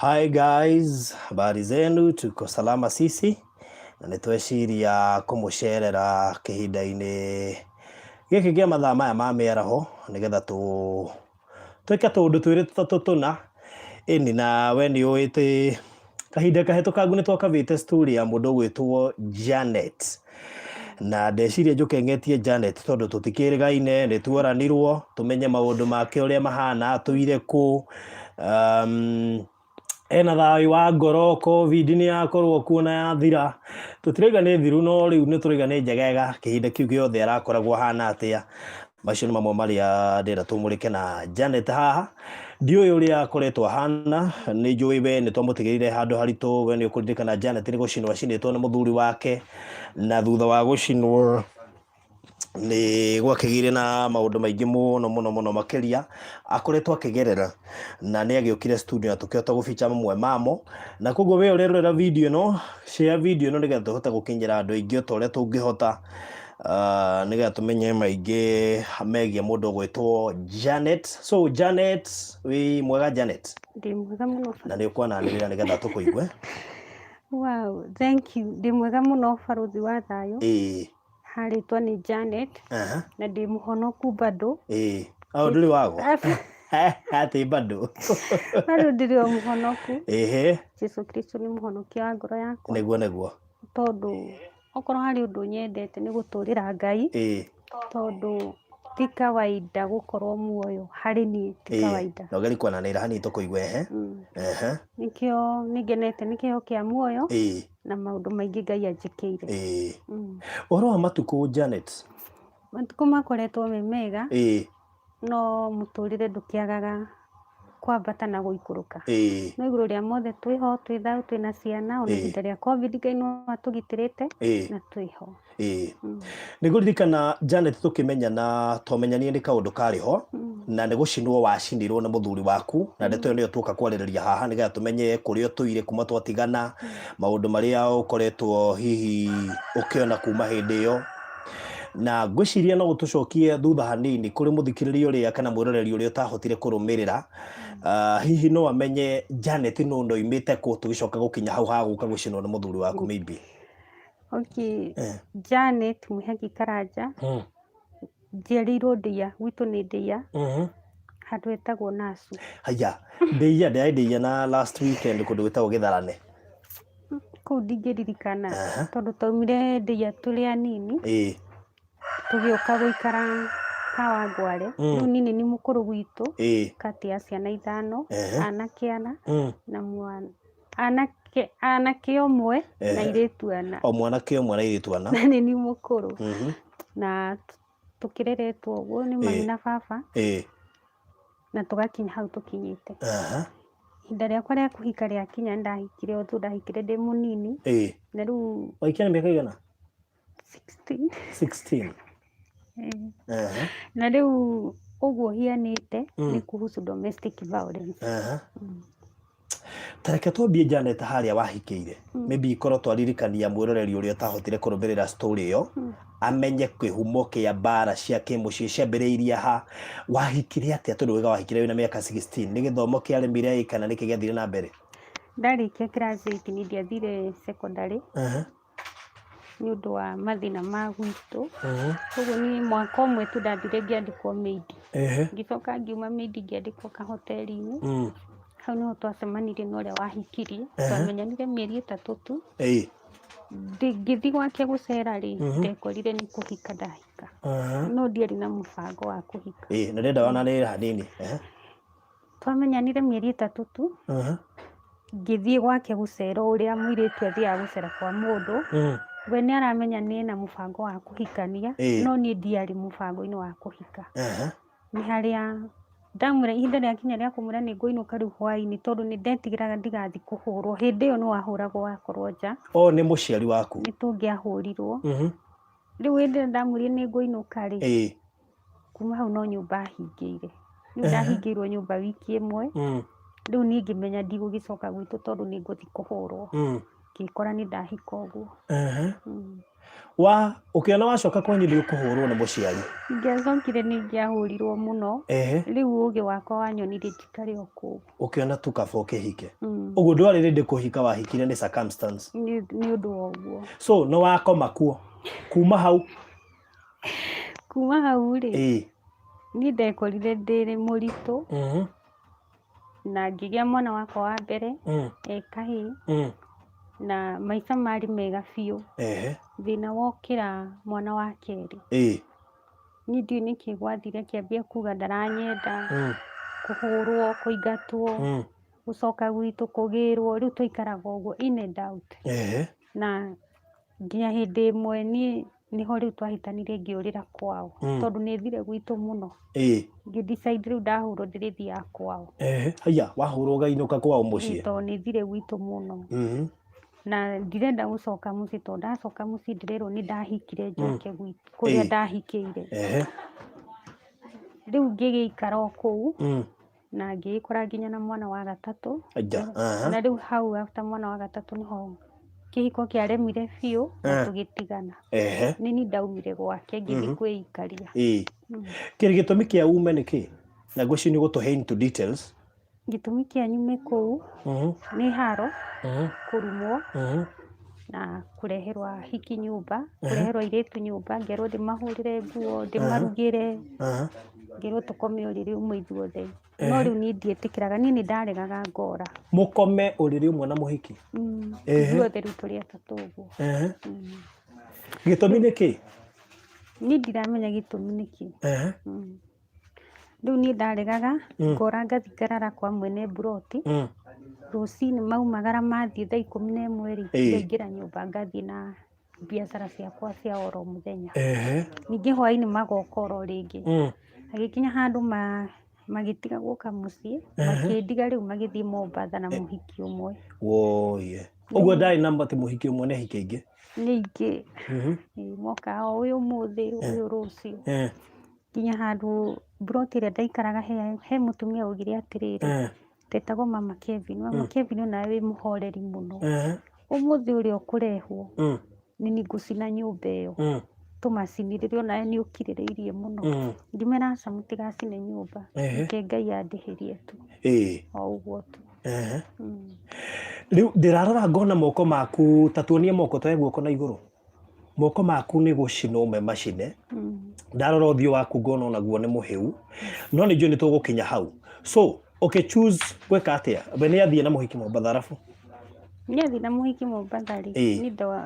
Hi guys, habari zenu, tuko salama sisi na nitweciria kumucerera kihinda-ini giki gia mathaa maya ma miaraho nigetha twike tundu twiri tutuna ini na we ni uite kahinda kahitukangu ni twakavite story ya mundu gwitwo Janet na ndeciria njukeng'etie Janet tondu tutikirigaine ni tuoranirwo tumenye maundu make uria mahana tuire ku ena thayu wa ngoro covid ni yakorwo kuona yathira tutiraiga ni thiru no riu ni turaiga ni njegega kihinda kiu giothe arakoragwo hana atia macio ni mamwe maria ndira tumurike na Janet haha ndiui uria akoretwo hana ni njui we ni twamutigirire handu haritu we ni ukuririkana Janet ni gucinwo acinitwo ni muthuri wake na thutha wa gucinwo ni gwakigire na maundu maingi muno makiria akoretwo akigerera na ni agiukire studio na tukihota guficha mamwe mamo na koguo we urerera video no share video no nigetha tuhota gukinyira andu aingi utore tungihota nigetha tumenye maingi megie mundu gwitwo Janet. So Janet, wi mwega Janet? Ndi mwega muno. Na ni ukwananirira nigetha tukuigue. Wow, thank you. Ndi mwega muno baruthi wa thayo. Haritwa ni Janet. Na ndi muhonoku bado. Au nduri wago? Ati bado. Bado ndiri muhonoku. Jesu Kristo ni muhonokia wa ngoro yakwa. Neguo. Tondu okorwo hari undu nyendete ni guturira Ngai. Tondu ti kawaida gukorwo muoyo hari ni ti kawaida. No gari kwananira hani tukuigwe nikio nigenete nikio kia muoyo na maundu maingi Ngai anjikire. Oro wa matuku Janet, matuku makoretwo me mega no muturire ndukiagaga kwambata na guikuruka no iguru ria mothe twiho twithau twina ciana ona ihinda ria covid Ngai no atugitirite na twiho. Niguririkana Janet tukimenyana twamenyanie ni kaundu kariho na ni gucinwo wacinirwo na muthuri waku na ndeto iyo niyo tuka kwaririria haha nigetha tumenye kuria tuire kuma twatigana maundu maria ukoretwo hihi ukiona kuma hindi iyo na ngwiciria no gutucokie thutha hanini kuri muthikiriria uria kana mwiroreri uria utahotire kurumirira hihi no amenye Janet no ndoimite ku tugicoka gukinya hau ha guka gucinwo na muthuri waku maybe. Okay, Janet Muhagi Karanja. Njiarirwo Ndia, gwitu ni Ndia. Handu hetagwo Nasu. Haya, Ndia na last weekend kundu gwitagwo Githarane. Kuu ndingĩririkana tondu taumire Ndia turi anini. Tugioka guikara Kawangware. Riu nini ni mukuru gwitu kati ya ciana 5 anake 4 na mwana anake omwe na iritu 4 o mwanake omwe na iritu 4 na ni mukuru na tukireretwo uguo ni mami na baba na tugakinya hau tukinyite ihinda riakwa ria kuhika ria kinya ndahikire o ndahikire ndi munini na riu waikana miaka igana 16 na riu uguo hianite ni kuhusu domestic violence. Tareke twambie Janet haria wahikiire maybe ikorwo twaririkania mwiroreri uria utahotire kurumirira story iyo amenye kwihumo kia bara cia kimucii ciambiriirie ha wahikire atia tondu wega wahikire wina miaka 16 ni githomo kiaremire kana niki giathire na mbere? Ndarikia class 8 ni ndiathire secondary ni undu wa mathina ma gwitu koguo ni mwaka umwe tu ndathire ngiandikwo maid ngicoka ngiuma maid ngiandikwo kahoteli-ini hau niho twacemanirie na uria wahikirie twamenyanire mieri 3 tu ngithii gwake gucera ri ndekorire ni kuhika ndahika no ndiari na mubango wa kuhika na ndenda wananira hanini twamenyanire mieri 3 tu ngithii gwake gucera uria mwiritu athiaga gucera kwa mundu we ni aramenya ni na mubango wa kuhikania no ni ndiari mubango-ini wa kuhika ni haria ndamwira ihinda ria kinya ria kumwira ni nguinuka riu hwaini tondu ni ndetigiraga ndigathi kuhurwo hindi iyo no wahuragwo wakorwo nja ni muciari waku ni tungiahurirwo riu hindi ndamwirire ni nguinuka ri kuma hau no nyumba hingiire riu ndahingirwo nyumba wiki imwe riu ni ngimenya ndigugicoka gwitu tondu ni nguthi kuhurwo ngikora ni ndahika uguo Ukiona wacoka kwanyu nĩ ũkũhũrwo nĩ mũciari. Ingĩacokire ningĩahũrirwo mũno. Rĩu ũgĩ wakwa wanyonire njikarĩ o kũu. Ũkĩona tu kaba ũkĩhike. Ũguo ndwarĩ ready kũhika, wahikire nĩ circumstance. Nĩ ũndũ wa ũguo. So no wakoma kuo. Kuma hau rĩ, niĩ ndekorire ndĩ mũritũ na ngĩgĩa mwana wakwa wa mbere kahĩĩ na maica marĩ mega biũ. Thĩna wokĩra mwana wa kerĩ, niĩ ndiũĩ nĩkĩ gwathire, kĩambia kuga ndaranyenda, kũhũrwo, kũingatwo, gũcoka gwitũ, kũgĩrwo, rĩu twaikaraga ũguo in and out. Na nginya hĩndĩ ĩmwe niĩ nĩho rĩu twahĩtanire ngĩũrĩra kwao tondũ nĩthire gwitũ mũno. Ngĩ-decide rĩu ndahũrwo ndĩrĩthiaga kwao. Haya, wahũrwo ũgainũka kwao mũciĩ? Tondũ nĩthire gwitũ mũno. Na ndirenda gũcoka mũciĩ tondũ ndacoka mũciĩ ndĩrerwo nĩ ndahikire njoke gwitũ kũrĩa ndahikĩire. Rĩu ngĩgĩikara o kũu na ngĩgĩkora nginya na mwana wa gatatũ. Na rĩu hau after mwana wa gatatũ nĩho kĩhiko kĩaremire biũ na tũgĩtigana. Nĩ niĩ ndaumire gwake ngĩthiĩ kwĩikaria. Gĩtũmi kĩa ume nĩ kĩ? Na ngwĩciria nĩ ũgũtũhe into details. Gĩtũmi kĩa nyume kũu nĩ haro, kũrumwo na kũreherwo ahiki nyũmba, kũreherwo airĩtu nyũmba, ngerwo ndĩmahũrĩre nguo, ndĩmarugĩre, ngerwo tũkome ũrĩrĩ ũmwe ithuothe. No rĩu niĩ ndiĩtĩkĩraga, niĩ nĩ ndaregaga ngora. Mũkome ũrĩrĩ ũmwe na mũhiki? Ithuothe rĩu tũrĩ atatũ ũguo. Gĩtũmi nĩ kĩ? Niĩ ndiramenya gĩtũmi nĩ kĩ. Rĩu niĩ ndaregaga ngora ngathi ngarara kwa mwene mburoti. Rũcinĩ maumagara mathiĩ thaa 11 rĩ, ngaingĩra nyũmba ngathiĩ na biacara ciakwa cia oro mũthenya. Ningĩ hwaĩ-inĩ magoka oro rĩngĩ. Agĩkinya handũ magĩtiga gũka mũciĩ, makĩndiga rĩu magĩthiĩ Mombatha na mũhiki ũmwe. Woye. Ũguo ndarĩ na mũhiki ũmwe nĩ ahiki aingĩ? Nĩ aingĩ. Mokaga o ũyũ ũmũthĩ, ũyũ rũciũ. Nginya handũ mburoti ĩrĩa ndaikaraga he mũtumia augire atĩrĩrĩ, tetagwo mama Kevin. Mama Kevin nawe wĩ mũhoreri mũno. Ũmũthĩ ũrĩa ũkũrehwo nĩ niĩ ngũcina nyũmba ĩyo. Tũmacinire onawe nĩ ũkirĩrĩirie mũno. Ngĩmera aca mũtigacine nyũmba, reke Ngai andĩhĩrie tu. O ũguo tu. Rĩu ndĩrarora ngona moko maku, ta tuonie moko tũhe guoko na igũrũ. Moko maku nĩ gũcinwo me macine. Ndarora ũthiũ waku ngona onaguo nĩ mũhĩu. No nĩ njũĩ nĩ tũgũkinya hau. So, choose gwĩka atĩa? We nĩ athiĩ na mũhiki Mombatha arabu? Nĩ athiĩ na mũhiki Mombatha rĩ, niĩ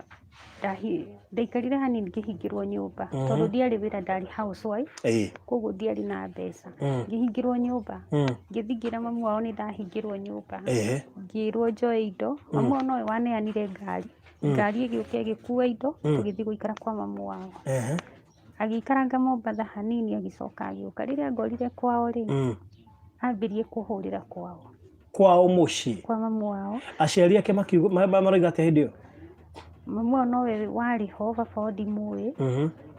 ndaikarire hanini ngĩhingĩrwo nyũmba tondũ ndiarĩ wĩra, ndarĩ housewife, koguo ndiarĩ na mbeca. Ngĩhingĩrwo nyũmba, ngĩthiĩ ngĩra mamu wao nĩ ndahingĩrwo nyũmba, ngĩrwo njoe indo. Mamu wao nowe waneanire ngari, ngari ĩgĩũka ĩgĩkua indo, tũgĩthiĩ gũikara kwa mamu wao. Agĩikaranga Mombatha hanini agĩcoka agĩũka. Rĩrĩa ngorire kwao rĩ, ambĩrie kũhũrĩra kwao. Kwao mũciĩ? Kwa mamu wao. Aciari ake maroiga atĩa hĩndĩ ĩyo? Mamu wao nowe warĩ ho, baba wao ndimũĩ.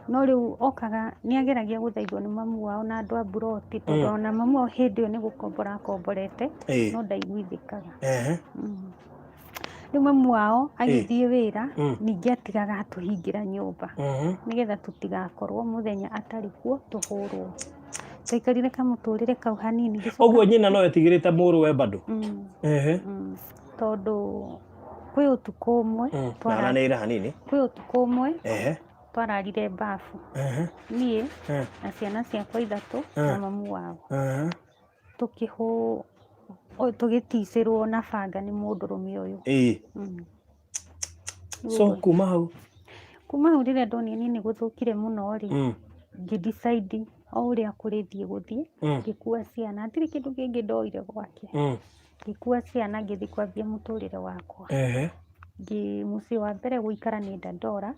No rĩu okaga nĩ ageragia gũthaithwo nĩ mamu wao na andũ a mburoti tondũ ona mamu wao hĩndĩ ĩyo nĩ gũkombora akomborete, no ndaiguithĩkaga. Rĩu mamu wao agĩthiĩ wĩra, ningĩ atigaga atũhingĩra nyũmba nĩgetha tũtigakorwo mũthenya atarĩ kuo tũhũrwo. Twaikarire kamũtũrĩre kau hanini. Ũguo nyina no etigĩrĩte mũrũwe bado? Tondũ kwĩ ũtukũ ũmwe twaranĩire hanini, kwĩ ũtukũ ũmwe twararire bafu, niĩ na ciana ciakwa ithatũ na mamu wao, tũgĩticĩrwo na banga nĩ mũndũrũme ũyũ. So kuma hau rĩrĩa ndonire niĩ nĩ gũthũkire mũno rĩ, ngĩ-decide o ũrĩa kũrĩthiĩ gũthiĩ, ngĩkua ciana, hatirĩ kĩndũ kĩngĩ ndoire gwake. Ngĩkua ciana ngĩthiĩ kwambia mũtũrĩre wakwa. Mũciĩ wa mbere gũikara nĩ Dandora,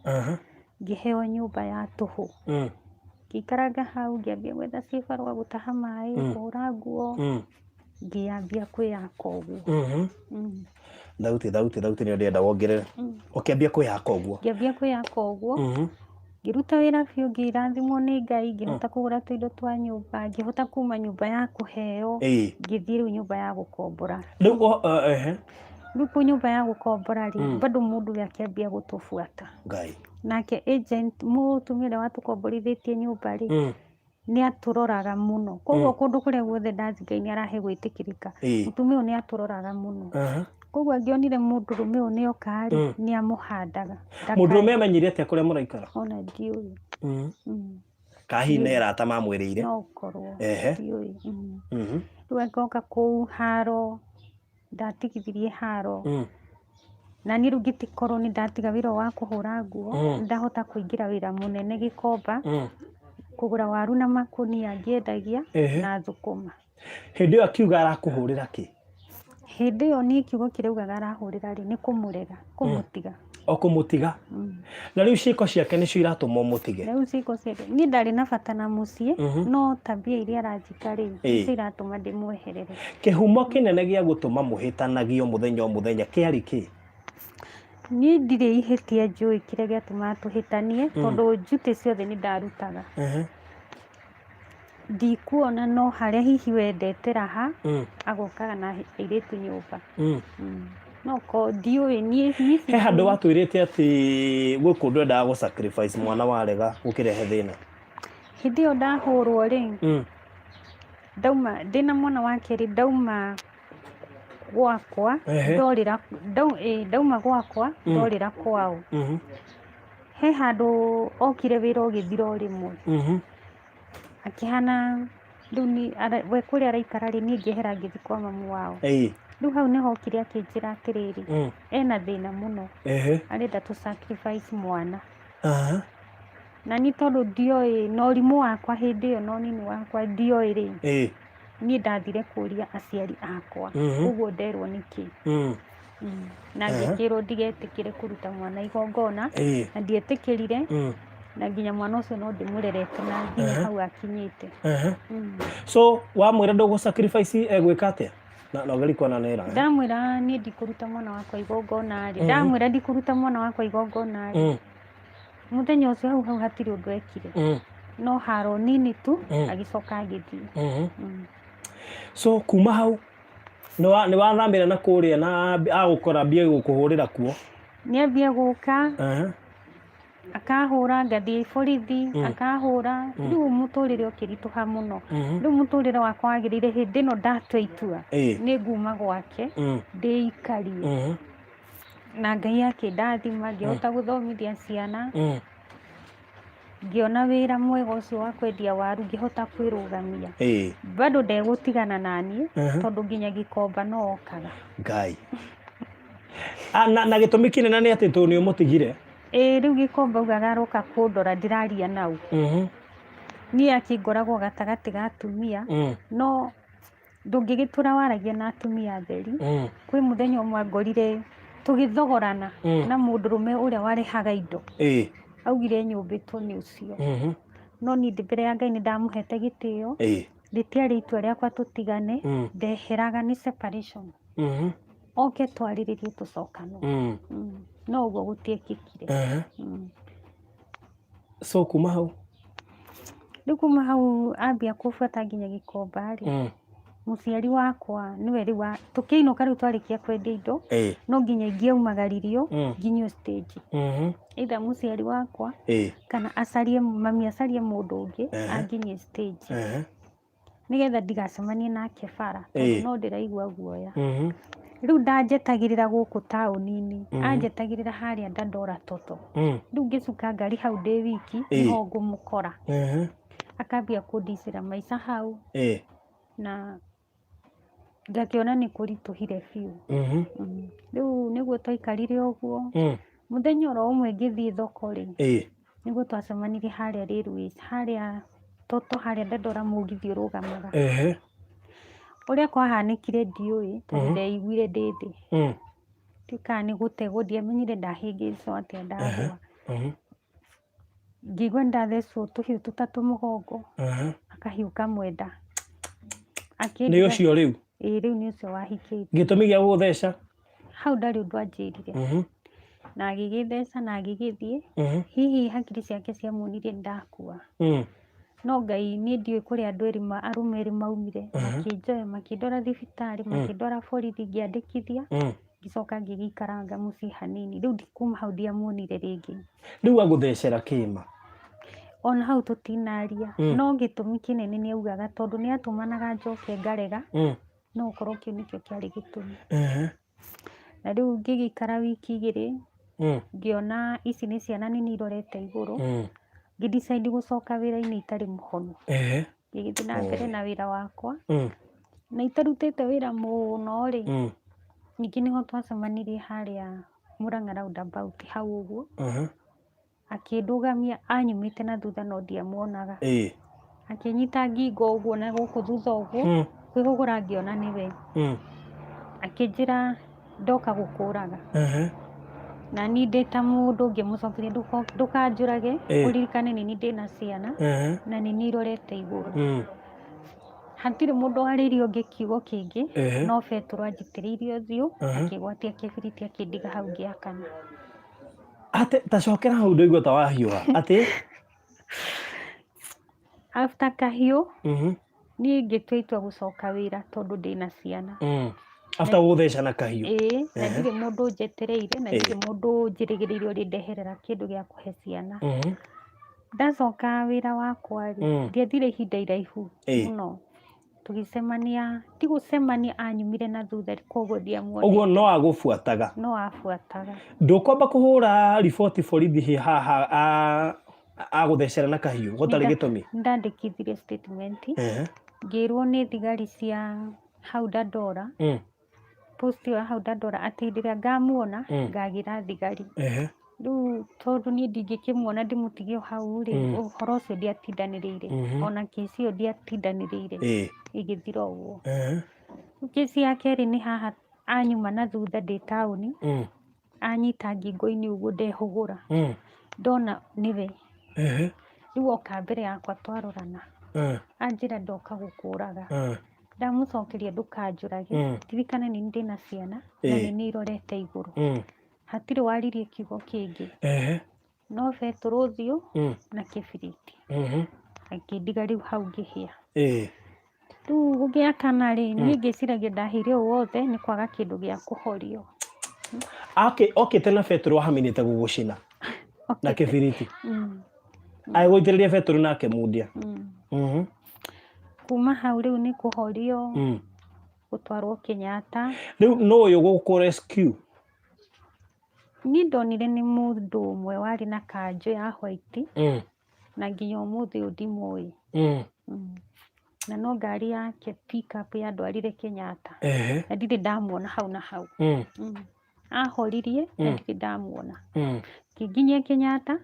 ngĩheo nyũmba ya tũhũ. Ngĩikaranga hau ngĩambia gwetha ciĩbarũa, gũtaha maĩ, kũhũra nguo, ngĩambia kwĩyaka ũguo. Thauti nĩ ndĩrenda wongerere. Ũkĩambia kwĩyaka ũguo? Ngĩambia kwĩyaka ũguo, ngĩruta wĩra biũ, ngĩrathimwo nĩ Ngai, ngĩhota kũgũra tũindo twa nyũmba, ngĩhota kuma nyũmba ya kũheo, ngĩthiĩ rĩu nyũmba ya gũkombora. Rĩu nyũmba ya gũkombora rĩ, bado mũndũ akĩambia gũtũbuata. nake agent mutumia ũrĩa watũkomborithĩtie nyũmba rĩ nĩ atũroraga mũno koguo kũndũ kũrĩa guothe ndathiĩ Ngai nĩarahe gwĩtĩkĩrĩka mutumia ũyũ nĩ atũroraga mũno koguo angĩonire mũndũrũme ũyũ nĩoka rĩ nĩ amũhandaga mũndũrũme amenyire atĩa kũrĩa mũraikara ona ndiũĩ kahina erata mamwĩrĩire no ũkorwo ndiũĩ rĩu agoka kũu haro ndatigithirie haro na niĩ rĩu ngĩtikorwo nĩ ndatiga wĩra wa kũhũra nguo ndahota kũingĩra wĩra mũnene Gĩkomba kũgũra waru na makũnia ngĩendagia na thũkũma. Hĩndĩ ĩyo akiuga arakũhũrĩra kĩ? Hĩndĩ ĩyo niĩ kiugo kĩrĩa augaga arahũrĩra rĩ nĩ kũmũrega kũmũtiga. O kũmũtiga? Na rĩu ciĩko ciake nĩcio iratũma ũmũtige? Rĩu ciĩko ciake niĩ ndarĩ na bata na mũciĩ no tabia iria aranjĩka rĩ nĩcio iratũma ndĩmweherere. Kĩhumo kĩnene gĩa gũtũma mũhĩtanagio mũthenya o mũthenya kĩarĩ kĩ? Niĩ ndirĩ ihĩtia njũĩ kĩrĩa gĩatũmaga tũhĩtanie tondũ njutĩ ciothe nĩ ndarutaga. Ndikuona no harĩa hihi wendete raha agokaga na airĩtu nyũmba. No ko ndiũĩ niĩ he handũ watwĩrĩte atĩ gwĩ kũndũ endaga gũ sacrifice mwana warega gũkĩrehe thĩna. Hĩndĩ ĩyo ndahũrwo rĩ ndauma ndĩna mwana wa kerĩ ndauma gwakwa ndorĩra ndauma gwakwa ndorĩra kwao. He handũ okire wĩra ũgĩthira o rĩmwe akĩhana rĩu we kũrĩa araikara rĩ niĩ ngĩehera ngĩthiĩ kwa mamu wao. Rĩu hau nĩho okire akĩnjĩra atĩrĩrĩ ena thĩna mũno arenda tũ sacrifice mwana. Na niĩ tondũ ndioĩ na ũrimũ wakwa hĩndĩ ĩyo na ũnini wakwa ndioĩ rĩ niĩ ndathire kũria aciari akwa ũguo nderwo nĩkĩ na ngĩkĩrwo ndigetĩkĩre kũruta mwana igongona na ndietĩkĩrire na nginya mwana ũcio no ndĩmũrerete na nginya hau akinyĩte. So wamwĩra ndũgũ sacrifice egwĩka atĩa? Na ũgĩrikona nera ndamwĩra niĩ ndikũruta mwana wakwa igongona rĩ ndamwĩra ndikũruta mwana wakwa igongona rĩ mũthenya ũcio hau hatirĩ ũndũ ekire no haro nini tu agĩcoka agĩthiĩ. So kuma hau nĩ wathamĩra na kũrĩa na agũkora mbia gũkũhũrĩra kuo? Nĩambia gũka akahũra ngathiĩ borithi akahũra rĩu mũtũrĩre ũkĩritũha mũno. Rĩu mũtũrĩre wakwa wagĩrĩire hĩndĩ ĩno ndatua itua nĩ nguma gwake ndĩikarie na Ngai akĩndathima ngĩhota gũthomithia ciana ngĩona wĩra mwega ũcio wa kwendia waru ngĩhota kwĩrũgamia. Bado ndegũtigana naniĩ tondũ nginya Gĩkomba no okaga. Ngai na gĩtũmi kĩnene nĩ atĩ tondũ nĩũmũtigire? Rĩu Gĩkomba augaga aroka kũndora ndĩraria nau. Niĩ akĩngoragwo gatagatĩ ga atumia no ndũngĩgĩtũra waragia na atumia atheri. Kwĩ mũthenya ũmwe ngorire tũgĩthogorana na mũndũrũme ũrĩa warehaga indo augire nyũmbĩtwo nĩ ũcio no niĩ mbere ya Ngai nĩ ndamũhete gĩtĩo rĩtiarĩ itua rĩakwa tũtigane ndeheraga nĩ separation oke twarĩrĩrie tũcokano no ũguo gũtiekĩkire. So kuma hau rĩu kuma hau ambia kũbuata nginya Gĩkomba rĩ mũciari wakwa nĩwe rĩu tũkĩinũka rĩu twarĩkia kwendia indo no nginya ingĩaumagaririo nginya stage either mũciari wakwa kana mami acarie mũndũ ũngĩ anginyie stage nĩgetha ndigacemanie nake bara tondũ no ndĩraigua guoya. Rĩu ndanjetagĩrĩra gũkũ taũni-inĩ anjetagĩrĩra harĩa Dandora Toto. Rĩu ngĩcuka ngari hau ndĩ wiki nĩho ngũmũkora akambia kũndicĩra maica hau na ngakĩona nĩ kũritũhire biũ. Rĩu nĩguo twaikarire ũguo mũthenya oro ũmwe ngĩthiĩ thoko rĩ nĩguo twacemanirie harĩa Railways harĩa Toto harĩa Dandora mũgithi ũrũgamaga. Ũrĩa kwahanĩkire ndiũĩ tondũ ndeiguire ndĩ thĩ kana nĩ gũtegwo ndiamenyire ndahĩngĩcwo atĩa ndagwa. Ngĩigua ndathecwo tũhiũ tũtatũ mũgongo akahiũ kamwe nda. Nĩ ũcio rĩu? Rĩu nĩ ũcio wahikĩte. Gĩtũmi gĩa gũgũtheca? Hau ndarĩ ũndũ anjĩrire na agĩgĩtheca na agĩgĩthiĩ hihi hakiri ciake ciamuonirie ndakua no Ngai niĩ ndiũĩ kũrĩa andũ arũme erĩ maumire makĩnjoya makĩndwara thibitarĩ makĩndwara borithi ngĩandĩkithia Ngicoka ngĩgĩikaranga mũciĩ hanini. Rĩu kuma hau ndiamuonire rĩngĩ. Rĩu agũthecera kĩma? Ona hau tũtinaria. No gĩtũmi kĩnene nĩ augaga tondũ nĩ atũmanaga njoke ngarega. No ũkorwo kĩu nĩkĩo kĩarĩ gĩtũmi. Na rĩu ngĩgĩikara wiki 2 ngĩona ici nĩ ciana nini irorete igũrũ. Ngĩdecide gũcoka wĩra-inĩ itarĩ mũhonu. Ngĩgĩthiĩ na mbere na wĩra wakwa. Na itarutĩte wĩra mũno rĩ. Ningĩ nĩho twacemanirie harĩa Murang'a roundabout hau ũguo. Akĩndũgamia anyumĩte na thutha no ndiamuonaga. Akĩnyita ngingo ũguo na gũkũ thutha ũguo. Kwĩhũgũra ngĩona nĩwe. Akĩnjĩra ndoka gũkũraga. Na niĩ ndĩ ta mũndũ ngĩmũcokeria ndũkanjũrage, ũririkane nĩ niĩ ndĩna ciana na nĩ niĩ irorete igũrũ. Hatirĩ mũndũ warĩirie ũngĩ kiugo kĩngĩ, no Petero anjitĩrĩirie ũthiũ akĩgwatia kĩbiriti akĩndiga hau ngĩakana. Ta cokera hau ndaigua ta wahiũha. Atĩ? After kahiũ, niĩ ngĩtua itua gũcoka wĩra tondũ ndĩna ciana. After gũthecana kahiũ? Na ndirĩ mũndũ njetereire na ndirĩ mũndũ njĩrĩgĩrĩire ũrĩndeherera kĩndũ gĩa kũhe ciana. Ndacoka wĩra wakwa rĩ, ndiathire ihinda iraihu mũno. Tũgĩcemania, ti gũcemania anyumire na thutha koguo ndiamuonire. Ũguo no agũbuataga? No abuataga. Ndũkwamba kũhũra riboti borithi haha agũthecera na kahiũ gũtarĩ gĩtũmi? Ndandĩkithirie statement. Ngĩrwo nĩ thigari cia hau Dandora. Post ĩyo hau Dandora atĩ hĩndĩ ĩrĩa ngamuona ngagĩra thigari. Rĩu tondũ niĩ ndingĩkĩmuona ndĩmũtige hau rĩ, ũhoro ũcio ndiatindanĩrĩire. Ona kĩci ĩyo ndiatindanĩrĩire. Igĩthira ũguo. Kĩci ya kerĩ nĩ haha anyuma na thutha ndĩ taũni. Anyita ngingo-inĩ ũguo ndehũgũra. Ndona nĩwe. Rĩu oka mbere yakwa twarorana. Anjĩra ndoka gũkũraga. Ndamũcokeria ndũkanjũrage. Ririkana nĩ niĩ ndĩna ciana na nĩ niĩ irorete igũrũ. Hatirĩ waririe kiugo kĩngĩ. No Petero ũthiũ na kĩbiriti. Akĩndiga rĩu hau ngĩhĩa. Rĩu gũgĩakana rĩ, niĩ ngĩciragia ndahĩire ũũ wothe nĩ kwaga kĩndũ gĩa kũhorio. Okĩte na Petero ahaminĩte gũgũcina na kĩbiriti. Agũitĩrĩria Petero na akĩmundia. Kuma hau rĩu nĩ kũhorio gũtwarwo Kenyatta. Rĩu no ũyũ gũkũ rescue? Niĩ ndonire nĩ mũndũ ũmwe warĩ na kanjũ ya white na nginya ũmũthĩ ndimũĩ. Na no ngari yake pick up yandwarire Kenyatta. Na ndirĩ ndamuona hau na hau. Ahoririe na ndirĩ ndamuona. Ngĩnginyia Kenyatta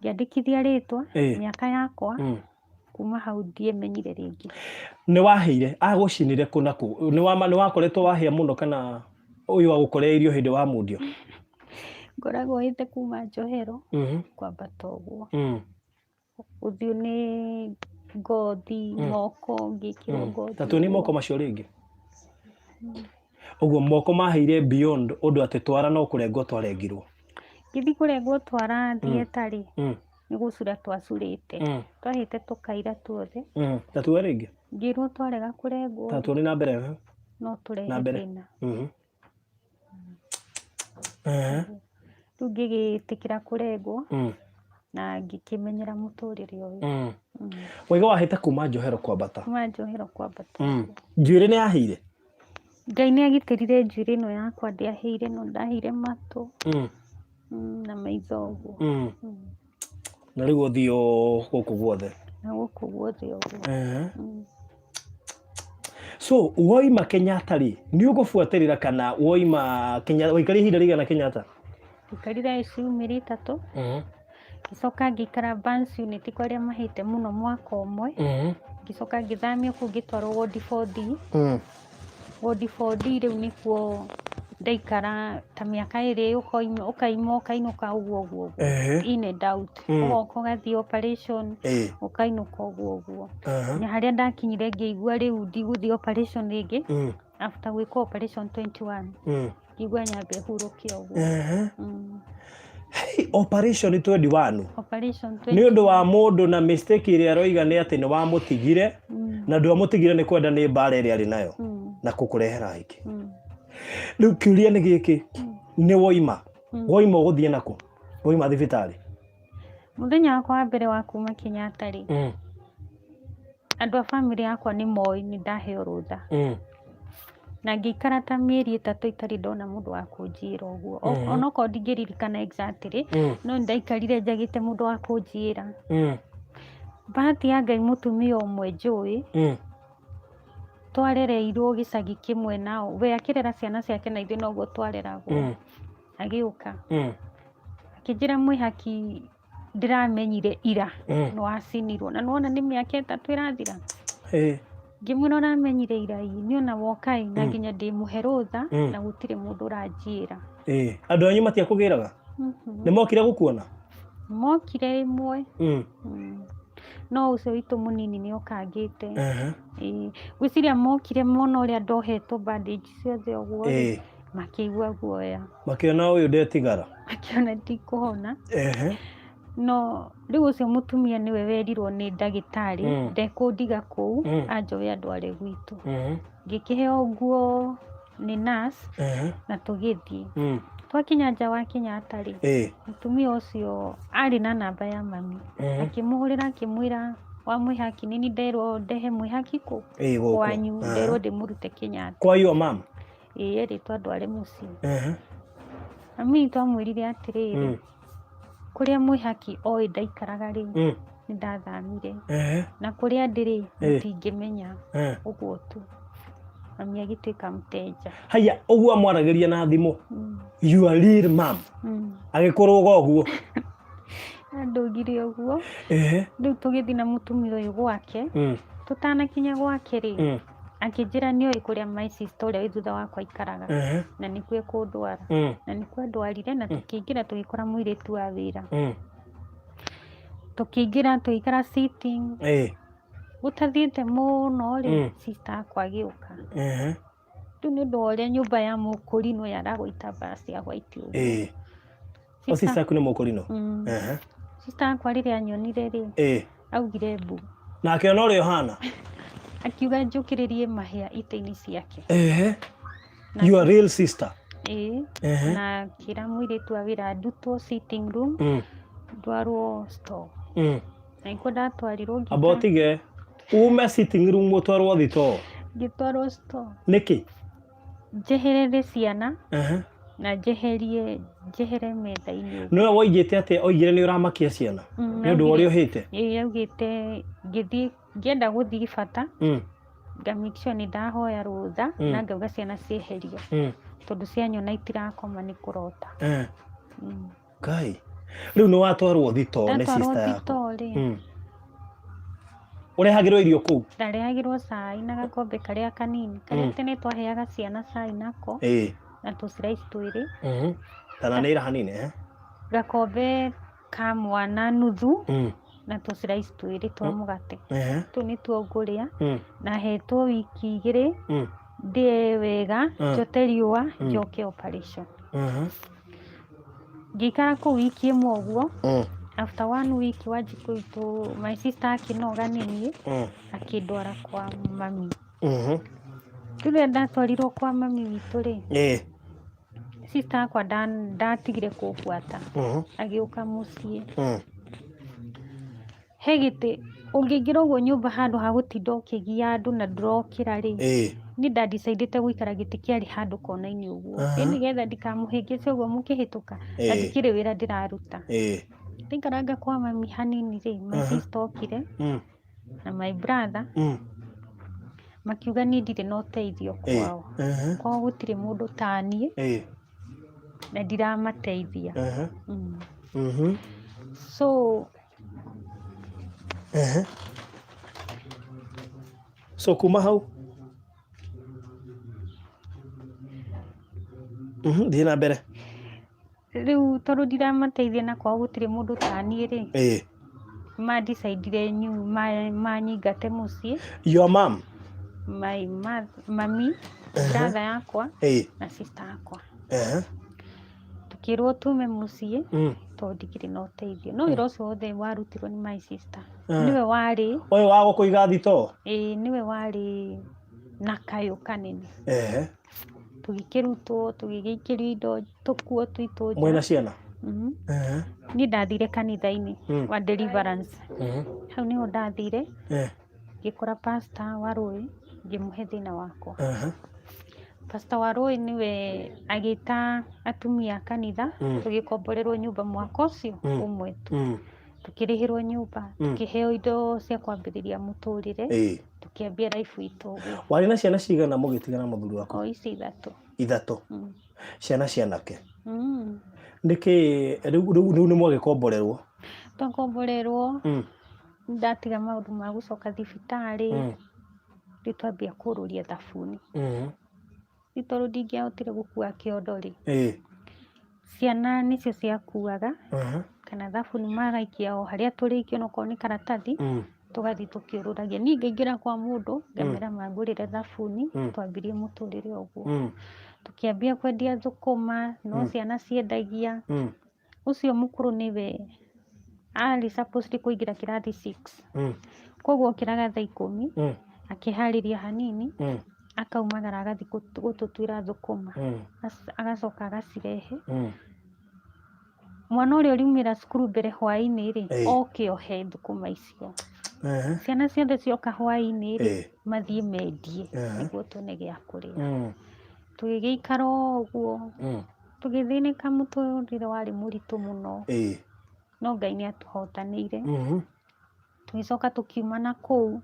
ngĩandĩkithia rĩtwa, mĩaka yakwa. Kuma hau ndiemenyire rĩngĩ. Nĩ wahĩire? Agũcinire kũ na kũ? Nĩ wakoretwo wahĩa mũno kana ũyũ agũkoreirio hĩndĩ wa mundio? Ngoragwo hĩte kuma njohero kwambata ũguo. Ũthiũ nĩ ngothi, moko ngĩkĩrwo ngothi. Ta tuonie moko macio rĩngĩ. Ũguo moko mahĩire beyond ũndũ atĩ twara no kũrengwo twarengirwo? Ngĩthiĩ kũrengwo twara thiĩtarĩ nĩ gũcura twacurĩte. Twahĩte tũkaira tuothe. Ta tuo rĩngĩ? Ngĩrwo twarega kũrengwo. Ta tuonie na mbere. No tũrehe thĩna. Rĩu ngĩgĩtĩkĩra kũrengwo na ngĩkĩmenyera mũtũrĩre ũyũ. Waiga wahĩte kuma njohero kwambata? Kuma njohero kwambata. Njuĩrĩ nĩ yahĩire? Ngai nĩ agitĩrire njuĩrĩ ĩno yakwa ndĩahĩire, no ndahĩire matũ na maitho ũguo. Na rĩu ũthiũ gũkũ guothe? Na gũkũ guothe ũguo. So woima Kenyatta rĩ, nĩ ũgũbuatĩrĩra kana woima Kenyatta waikarire ihinda rĩigana Kenyatta? Ngikarire ciumia 3. Ngĩcoka ngĩikara Burns unit kwa arĩa mahĩte mũno mwaka ũmwe. Ngĩcoka ngĩthamio kũu ngĩtwarwo ward 4D. Ward 4D rĩu nĩkuo ndaikara ta mĩaka 2 ũkainũka ũguo. In and out. Ũgoka ũgathiĩ operation ũkainũka ũguo. Na harĩa ndakinyire ngĩigua rĩu ndigũthiĩ operation rĩngĩ. After gwĩka operation 21. Ngĩigua nyambe hurũke ũguo. Operation 21? Operation 21. Nĩ ũndũ wa mũndũ na mistake ĩrĩa aroiga nĩ atĩ nĩ wamũtigire na ndwamũtigire nĩ kwenda nĩ mbara ĩrĩa arĩ nayo na kũkũrehera hiki. Riu kiuria ni giki ni woima guthie nako woima thibitari muthenya wakwa wa mbere wa kuma Kenyatta ri andu a family yakwa ni moi ni ndaheo rutha na ngĩikara ta mĩeri 3 itarĩ ndona mũndũ wa kũnjĩra ũguo onokorwo ndingĩririkana exactly no ndaikarire njagĩte mũndũ wa kũnjĩra bahati ya Ngai mũtumia ũmwe njũĩ twarereirwo gĩcagi kĩmwe nao we akĩrera ciana ciake na ithuĩ noguo twareragwo agĩũka akĩnjĩra mwĩhaki ndĩramenyire ira no acinirwo na nĩwona nĩ mĩaka 3 ĩrathira ngĩmwĩra ũramenyire ira nĩ ona wokai na nginya ndĩmũhe rũtha na gũtirĩ mũndũ ũranjĩra andũ anyu matiakũgĩraga nĩ mokire gũkuona mokire ĩmwe no ũcio witũ mũnini nĩ okangĩte gwĩciria mokire mona ũrĩa ndohetwo bandage ciothe ũguo makĩigua guoya makĩona ũyũ ndetigara makĩona ndikũhona no rĩu ũcio mũtumia nĩwe werirwo nĩ ndagĩtarĩ ndekũndiga kũu anjoe andware gwitũ ngĩkĩheo nguo nĩ nurse na tũgĩthiĩ twakinya nja wa Kenyatta rĩ mũtumia ũcio arĩ na namba ya mami akĩmũhũrĩra akĩmwĩra wa mwĩhaki nini nderwo ndehe mwĩhaki kũ kwanyu nderwo ndĩmũrute Kenyatta kwa hiyo mama rĩtwa ndware mũciĩ mami twamwĩrire atĩrĩrĩ kũrĩa mwĩhaki oĩ ndaikaraga rĩ nĩ ndathamire na kũrĩa ndĩrĩ mũtingĩmenya ũguo tu mami agĩtuĩka mteja haya ũguo mwaragĩria na thimũ your real mom agĩkũrũga ũguo andũgire ũguo rĩu tũgĩthiĩ na mũtumia ũyũ gwake tũtanakinya gwake rĩ akĩnjĩra nĩoĩ kũrĩa my sister ũrĩa wĩ thutha wakwa aikaraga na nĩkuo ekũndwara na nĩkuo ndwarire na tũkĩingĩra tũgĩkora mũirĩtu wa wĩra tũkĩingĩra tũgĩikara sitting gũtathiĩte mũno rĩ sister akwa agĩũka rĩu nĩ ũndũ wa ũrĩa nyũmba ya mũkũrinũ yaragũita mbara cia white ũguo sister aku nĩ mũkũrinũ sister akwa rĩrĩa anyonire rĩ augire mbu na akĩona ũrĩa ũhana akiuga njũkĩrĩrie mahĩa itĩ-inĩ ciake your real sister na kĩra mũirĩtu wa wĩra ndutwo sitting room ndwarwo store na ikuo ndatwarirwo abotige ume sitting room ũtwarwo thitoo ngĩtwarwo store nĩkĩ njeherere ciana na njehere metha-inĩ nĩwe woigĩte atĩ oigire nĩ ũramakia ciana nĩ ũndũ wa ũrĩa ũhĩte augĩte ngĩenda gũthiĩ bata nga make sure nĩ ndahoya rũtha na ngauga ciana cieherio tondũ cianyona itirakoma nĩ kũrota Ngai rĩu nĩ watwarwo thitoo nĩ sister yako ũrehagĩrwo irio kũu ndarehagĩrwo cai na gakombe karĩa kanini karĩa tene twaheaga ciana cai nako na tũciraici twĩrĩ kana nĩ ira hanini gakombe ka mwana nuthu na tũciraici twĩrĩ twa mũgate tũ nĩ tuo ngũrĩa na hetwo wiki 2 ndĩe wega njote riũa njoke operation ngĩikara kũu wiki 1 ũguo after 1 week Wanjikũ witũ my sister akĩnoga nini akĩndwara kwa mami rĩrĩa ndatwarirwo kwa mami witũ rĩ sister akwa ndatigire kũbuata agĩũka mũciĩ he gĩtĩ ũngĩingĩra ũguo nyũmba handũ ha gũtinda ũkĩgia andũ na ndũrokĩra rĩ nĩ ndadecidĩte gũikara gĩtĩ kĩarĩ handũ kona-inĩ ũguo nĩgetha ndikamũhĩngĩce ũguo mũkĩhĩtũka na ndikĩrĩ wĩra ndĩraruta ndaikaranga kwa mami hanini rĩ my sister okire na my brother makiuga niĩ ndirĩ na ũteithio kwao kwao gũtirĩ mũndũ ta niĩ na ndiramateithia so kuma hau thiĩ na mbere rĩu tondũ ndiramateithia na kwao gũtirĩ mũndũ ta niĩ rĩ mandicaidire manyingate mũciĩ your mom my mami brother yakwa na sister yakwa tukĩrwo tume mũciĩ tondũ ndikĩrĩ na ũteithio no wĩra ũcio wothe warutirwo nĩ my sister nĩwe warĩ ũyũ wa gũkũiga thitoo nĩwe warĩ na kayũ kanene tugikirutwo tugigikĩrio indo tukuo twitũ nja. Mwena ciana Niĩ ndathire kanitha-inĩ wa Deliverance. Hau niho ndathire ngĩkora pastor wa Rũĩ ngĩmũhe thĩna wakwa. Pastor wa Rũĩ niwe agĩta atumia a kanitha tũgĩkomborerwo nyũmba mwaka ũcio ũmwe tu. Tukĩrĩhĩrwo nyũmba, tukĩheo indo cia kwambĩrĩria mũtũrĩre, tukĩambia life itũ. Warĩ na ciana cigana mũgĩtigana mũthuri waku? O ici ithatũ. Ithatũ? Ciana cianake? Nĩkĩ rĩu nĩ mwagĩkomborerwo? Twakomborerwo, ndatiga maũndũ ma gũcoka thibitarĩ, rĩu twambia kũrũria thabuni. Rĩu tondũ ndingĩahotire gũkua kĩondo-rĩ, ciana nĩcio ciakuaga, kana thabuni magaikia o harĩa tũrĩkia onokorwo nĩ karatathi, tũgathiĩ tũkĩũrũragia. Niĩ ngaingĩra kwa mũndũ ngamera mangũrĩre thabuni, twambirie mũtũrĩre ũguo. Tukĩambia kwendia thũkũma, no ciana ciendagia. Ũcio mũkũrũ nĩwe arĩ supposed kũingĩra kĩrathi 6. Koguo okĩraga thaa 10, akĩharĩria hanini, akaumagara agathiĩ gũtũtuĩra thũkũma, agacoka agacirehe. Mwana ũrĩa ũriumĩra cukuru mbere hwaĩ-inĩ-rĩ, oke ohe thũkũma icio. Ciana ciothe cioka hwaĩ-inĩ-rĩ, mathiĩ mendie nĩguo tuone gĩa kũrĩa. Tũgĩgĩikara ũguo, tũgĩthĩnĩka, mũtũrĩre warĩ mũritũ mũno, no Ngai nĩatũhotanĩire. Tũgĩcoka tũkiuma na kũu,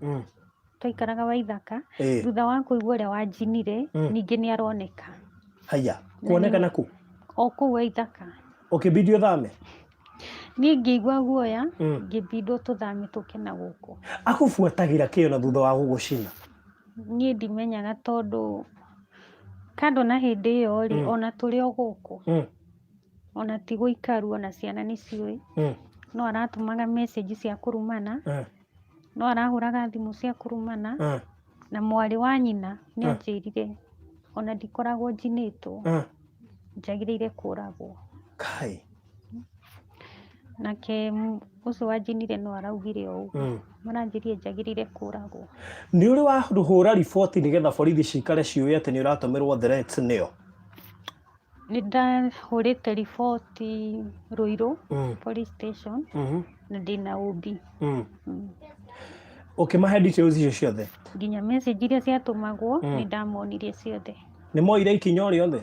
twaikaraga Waithaka, thutha wa kũigua ũrĩa wanjinire, ningĩ nĩaroneka. Haya, kuonekana kũ? O kũu Waithaka. Ũkĩbidi ũthame? Niĩ ngĩigua guoya, ngĩbindwo tũthame tũke na gũkũ. Akũbuatagĩra kĩ ona thutha wa gũgũcina? Niĩ ndimenyaga tondũ kando na hĩndĩ ĩyo-rĩ, ona tũrĩ o gũkũ, ona ti gũikaru, ona ciana nĩciũĩ, no aratũmaga message cia kũrumana, no arahũraga thimũ cia kũrumana, na mwarĩ wa nyina nĩanjĩrire ona ndikoragwo njinĩtwo, njagĩrĩire kũragwo. Kai. Nake ũcio wanjinire no araugire o ũguo, maranjĩrire njagĩrĩire kũragwo. Nĩ ũrĩ wahũra riboti nĩgetha borithi cikare ciũĩ atĩ nĩũratũmĩrwo threats nĩo? Nĩndahũrĩte riboti Ruiru police station, na ndĩna OB. Ũkĩmahe details icio ciothe? Nginya message iria ciatũmagwo nĩndamonirie ciothe. Nĩmoire ikinya o rĩothe?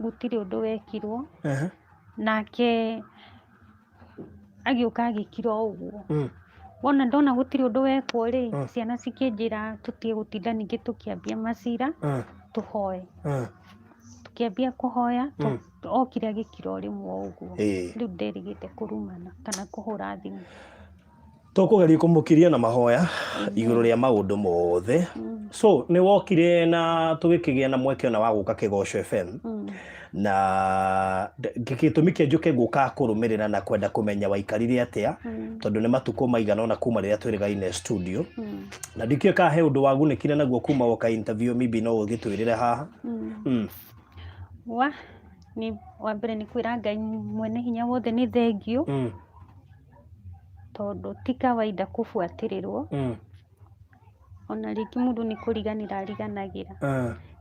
Gũtirĩ ũndũ wekirwo. Nake agĩũka agĩkira o ũguo. Wona ndona gũtirĩ ũndũ wekwo-rĩ, ciana cikĩnjĩra tũtige gũtinda ningĩ tũkĩambia macira, tũhoe. Tukĩambia kũhoya, okire agĩkira o rĩmwe o ũguo. Rĩu nderĩgĩte kũrumana kana kũhũra thimũ. Tũkũgeria kũmũkiria na mahoya igũrũ rĩa maũndũ mothe. So nĩwokire na tũgĩkĩgĩa na mweke ona wa gũka Kĩgoco FM, na gĩtũmi kĩa njũke gũka kũrũmĩrĩra na kwenda kũmenya waikarire atĩa, tondũ nĩ matukũ maigana ona kuma rĩrĩa twĩrĩgaine studio, na ndikĩoĩ kana he ũndũ wagunĩkire naguo kuma woka interview maybe no ũgĩtwĩrĩre haha. Wa mbere nĩ kwĩra Ngai mwene hinya wothe nĩ thengiũ, tondũ ti kawaida kũbuatĩrĩrwo, ona rĩngĩ mũndũ nĩ kũriganĩra ariganagĩra.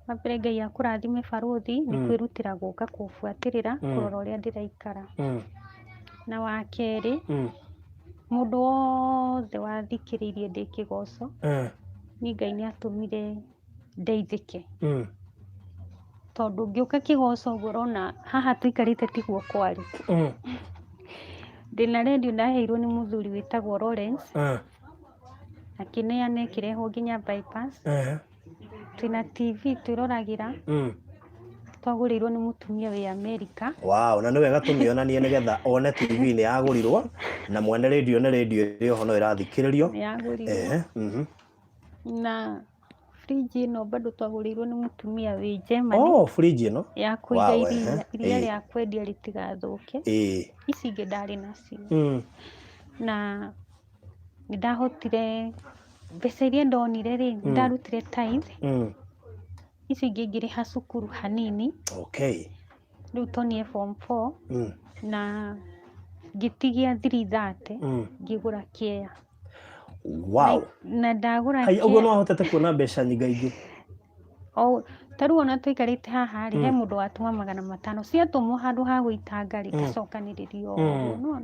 Wa mbere Ngai akũrathime barũthi, nĩ kwĩrutĩra gũka kũbuatĩrĩra kũrora ũrĩa ndĩraikara. Na wa kerĩ, mũndũ wothe wathikĩrĩirie ndĩ Kĩgoco, niĩ Ngai nĩatũmire ndeithĩke, tondũ ngĩũka Kĩgoco ũguo ũrona haha tũikarĩte tiguo kwarĩ. Ndĩna radio ndaheirwo nĩ mũthuri wĩtagwo Lawrence, akĩneana ĩkĩrehwo nginya bypass. Twĩna TV twĩroragĩra, twagũrĩirwo nĩ mũtumia wĩ Amerika. Wow, na nĩ wega tũmĩonanie nĩgetha one TV nĩ yagũrirwo, na mwene radio nĩ radio ĩrĩ oho no ĩrathikĩrĩrio. Nĩ yagũrirwo. Na fridge ĩno bado twagũrĩirwo nĩ mũtumia wĩ Germany. Fridge ĩno? Ya kũiga iria rĩa kwendia rĩtigathũke. Ici ingĩ ndarĩ nacio. Na nĩndahotire mbeca iria ndonire-rĩ, nĩndarutire tithe. Icio ingĩ ngĩrĩha cukuru hanini. Rĩu tonie form 4, na ngĩtigia 330, ngĩgũra kĩea. Na ndagũra kĩea. Na ndagũra kĩea. Ũguo no ahotete kuona mbeca nyingaingĩ. Wow. Na ũguo no ahotete kuona mbeca nyingaingĩ. Wow. Na nĩ wega tũmĩonanie nĩgetha one TV nĩ yagũrirwo, na mwene radio nĩ radio ĩrĩ oho no ĩrathikĩrĩrio. O taru ona tuikarite haha ri he mundu watuma 500 ciatumwo handu ha guitanga ri gacokaniririo uguo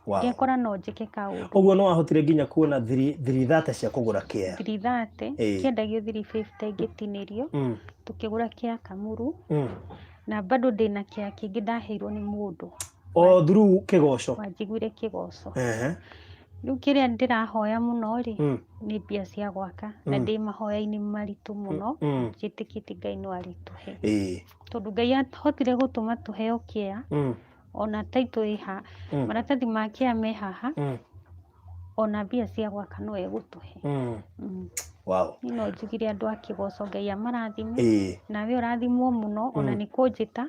ngekora no njike kaundu uguo no ahotire nginya kuona 330 cia kugura kia 330 kiendagio 350 ngitinirio tukigura kia kamuru na bado ndina kia kingi ndaheirwo ni mundu o through kigoco wanjiguire kigoco riu kiria ndirahoya muno ri ni mbia cia gwaka na ndi mahoya-ini maritu muno njitikite Ngai no arituhe tondu Ngai ahotire gutuma tuheo kia ona taito iha maratathi ma kia me haha ona mbia cia gwaka no egutuhe wow no njugire andu a kigoco Ngai amarathime nawe urathimwo muno ona ni kunjita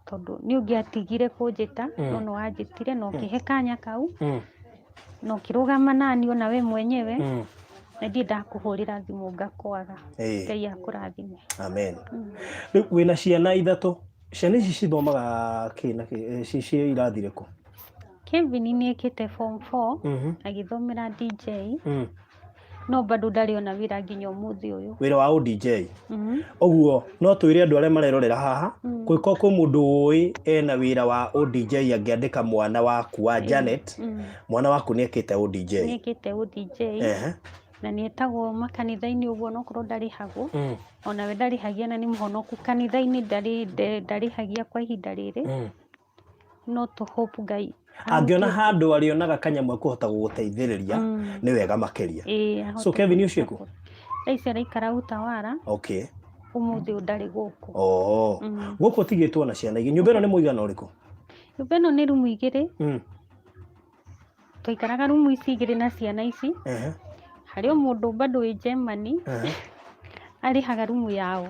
tondu ni ungiatigire kunjita no wanjitire no kihe kanya kau no kirugama nani ona we mwenyewe na ndi ndakuhurira thimu ngakwaga Ngai akurathime amen wina ciana ithatu ciana ici cithomaga kina cici irathire ku Kevin ni ekite form 4 agithomera DJ no bado ndari ona wira nginya umuthi uyu wira wa DJ oguo no twire andu aria marerorera haha kwiko kwi mundu ui ena wira wa DJ angiandika mwana waku wa Janet mwana waku ni ekite DJ na ni etagwo makanitha-ini uguo no korwo ndarihagwo ona we ndarihagia na ni muhonoku kanitha-ini ndarihagia kwa ihinda riri no to hope Ngai angiona handu arionaga kanyamwe kuhota guguteithiriria ni wega makiria so Kevin ucio ku ici araikara Utawara umuthi ndari guku guku tigitwo na ciana ingi nyumba ino ni muigana uriku nyumba ino ni rumu igiri tuikaraga rumu ici igiri na ciana ici hari mundu bado wi Germany arihaga rumu yao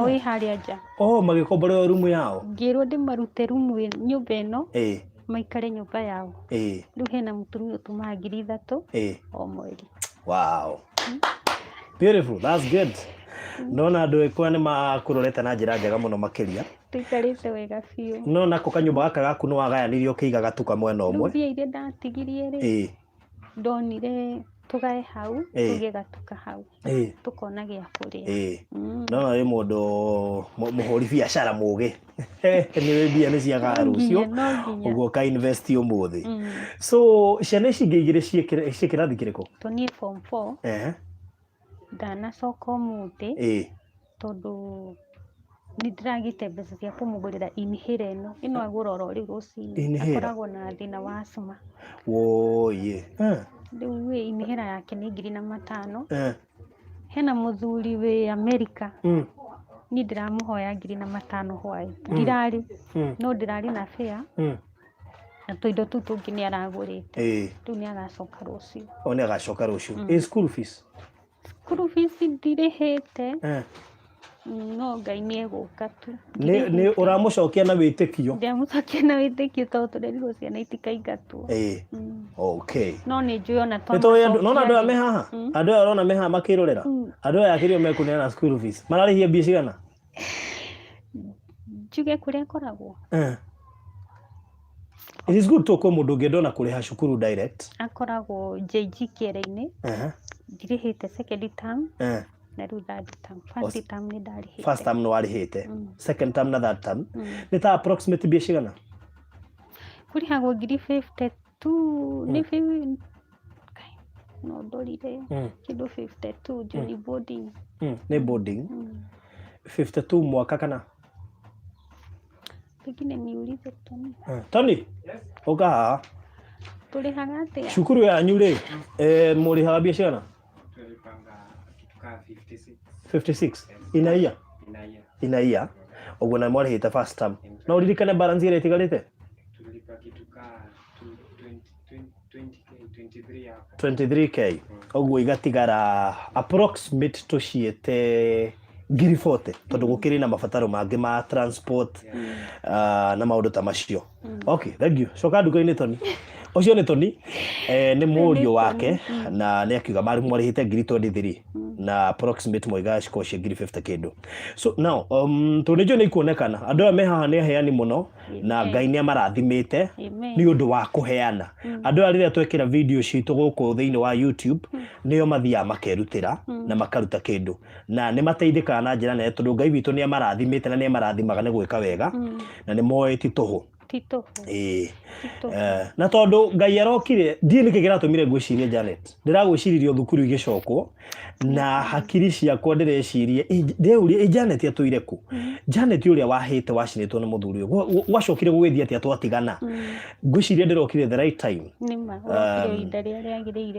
i haria nja magikomborera rumu yao ngirwo ndimarute rumu nyumba ino maikare nyumba yao riu hena mutumia utumaga 3,000 o mweri wow beautiful that's good nona andu ekwa ni makurorete na njira njega muno makiria tuikarite wega fiu no nako kanyumba gaka gaku no wagayanirio kiigaga tuka mwena umwe mbia ire ndatigirie ri ndonire tugae hau tugie gatuka hau tukona gia kuria no ari mundu muhuri biashara mugi ni mbia ni ciaga rucio uguo ka invest umuthi so ciana ici ngigire ciikirathi kiriko toni form 4 ndana soko muthi tondu ni ndiragite mbeca cia kumugurira inhale ino agura oro riu rucini akoragwo na thina wa asthma woye riu inhale yake ni 5,000 hena muthuri wi America ni ndiramuhoya 5,000 hwai ndirari no ndirari na fare na tuindo tu tungi ni aragurite riu ni agacoka rucio ni agacoka rucio school fees ndirihite no Ngai ni eguka tu ni uramucokia na witikio ndiamucokia na witikio tondu turerirwo ciana itikaingatwo okay no ni njui ona no andu ame haha andu arona me haha makirorera andu aya akirio mekunena school fees mararihia mbia cigana njuge kuria koragwo it is good to ko mundu ngedona kuriha cukuru direct akoragwo JG kiere-ini ndirihite second term na riu third term first term ni ndarihite first term no warihite second term na third term ni ta approximate mbia cigana kurihagwo 52 ni 50 no ndorire kindu 52 juni boarding ni boarding 52 mwaka kana pengine niulize Tony uka tulihaga atia cukuru yanyu ri murihaga mbia cigana tulipanga kituka 56 inaia uguo na mwarihite first term no uririkane balance ire itigarite tulipa kituka 23k uguo igatigara approximate tuciete ngiri 40 tondu gukiri na mabataro mangi ma transport na maundu ta macio okay thank you coka nduka-ini Tony Ucio nĩ Tony nĩ mũriũ wake na nĩ akiuga mari mwarĩhĩte ngiri 23 na approximate moiga cikocio ngiri 50 kĩndũ. So now Tony nĩ ikuonekana andũ aya me haha nĩ aheani mũno na Ngai nĩ amarathimĩte nĩ ũndũ wa kũheana. Andũ aya rĩrĩa twekĩra video citũ gũkũ thĩinĩ wa YouTube nĩo mathiaga makerutĩra na makaruta kĩndũ na nĩ mateithĩkaga na njĩra nene tondũ Ngai witũ nĩ amarathimĩte na nĩ amarathimaga nĩ gwĩka wega na nĩ moĩ ti tũhũ. Na tondũ Ngai arokire ndiĩ nĩkĩ kĩratũmire ngwĩcirie Janet ndĩragwĩciririe thukuru igĩcokwo na hakiri ciakwa ndĩrecirie ndĩũria Janet atũire kũ. Janet ũrĩa wahĩte wacinĩtwo nĩ mũthuri ũyũ gwacokire gũgĩthiĩ atĩa twatigana. Ngwĩciria ndĩrokire the right time.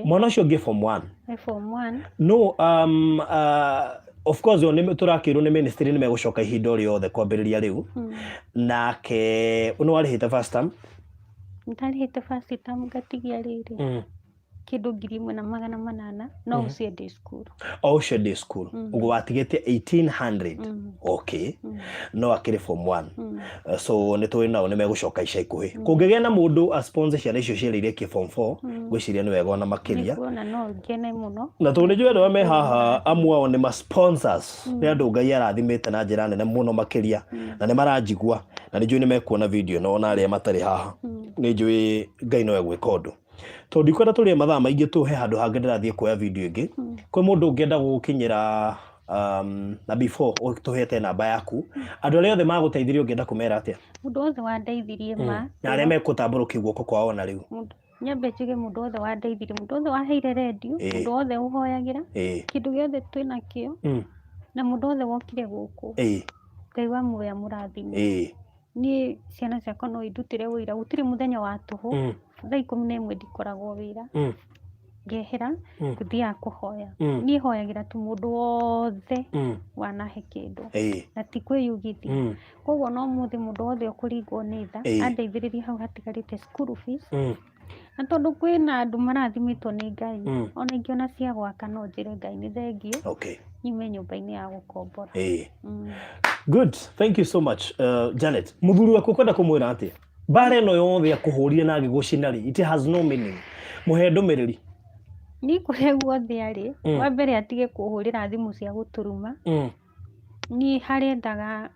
Mwana ũcio ngĩ form 1 no of course turakirwo nĩ ministry nĩ megũcoka ihinda o rĩothe kwambĩrĩria rĩu nake nĩ warĩhĩte first term. Ndarĩhĩte first term ngatigia rĩrĩ kĩndũ 1,800 no ũcio day school. Ũcio day school ũguo watigĩte 1,800. Okay no akĩrĩ form 1 so nĩ tũĩ nao nĩ megũcoka ica ikuhĩ. Kũngĩgĩa na mũndũ a sponsor ciana icio ciarĩirie form 4 gwĩciria nĩ wega ona makĩria na tondũ nĩ njũĩ andũ me haha amwe ao nĩ ma sponsors nĩ andũ Ngai arathimĩte na njĩra nene mũno makĩria na nĩ maranjigua na nĩ njũĩ nĩ mekuona video no na arĩa matarĩ haha nĩ njũĩ Ngai no egwĩka ũndũ. Tondũ ndikwenda tũrĩe mathaa maingĩ tũhe handũ hangĩ ndĩrathiĩ kuoya video ĩngĩ kwĩ mũndũ ũngĩenda gũkinyĩra na before tũhete namba yaku andũ arĩa othe magũteithirie ũngĩenda kũmera atĩa. Mũndũ wothe wandeithirie ma na arĩa megũtambũrũkia guoko kwao na rĩu nyambe njuge mũndũ wothe wandeithirie mũndũ wothe waheire radio mũndũ wothe ũhoyagĩra kĩndũ gĩothe twĩna kĩo na mũndũ wothe wokire gũkũ Ngai wa muoya mũrathime. Niĩ ciana ciakwa no indutĩre wĩra gũtirĩ mũthenya wa tũhũ thaa 11 ndikoragwo wĩra ngehera gũthiaga kũhoya. Niĩ hoyagĩra tu mũndũ wothe wanahe kĩndũ na ti kwĩyugithia. Koguo no mũthĩ mũndũ wothe ũkũringwo nĩ tha andeithĩrĩrie hau hatigarĩte school fees na tondũ kwĩna andũ marathimĩtwo nĩ Ngai ona ingĩona cia gwaka no njĩre Ngai nĩ thengio nyume nyũmba-inĩ ya gũkombora. Good, thank you so much Janet. Mũthuri waku kwenda kũmwĩra atĩa mbara ĩno yothe akũhũrire na agĩgũcina rĩ it has no meaning mũhe ndũmĩrĩri. Ni kũrĩa guothe arĩ wa mbere atige kũhũrĩra thimũ cia gũtũruma. Ni harĩendaga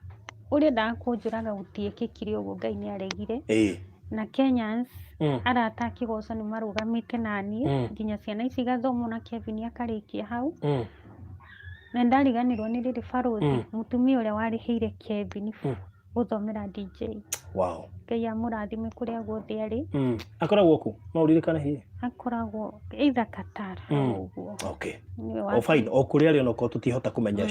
ũrĩendaga kũnjũraga gũtiĩkĩkire ũguo Ngai nĩ aregire na Kenyans arata akĩgoca nĩ marũgamĩte naniĩ nginya ciana ici igathomwo na Kevin akarĩkia hau na ndariganĩrwo nĩ rĩrĩ barũthi mũtumia ũrĩa warĩhĩire Kevin gũthomera DJ. Wow. Ngai amũrathime kũrĩa guothe arĩ. Akoragwo kũ no ũririkane hihi? Akoragwo either Qatar ũguo. Okay. O fine o kũrĩa arĩ onako tũtihota kũmenya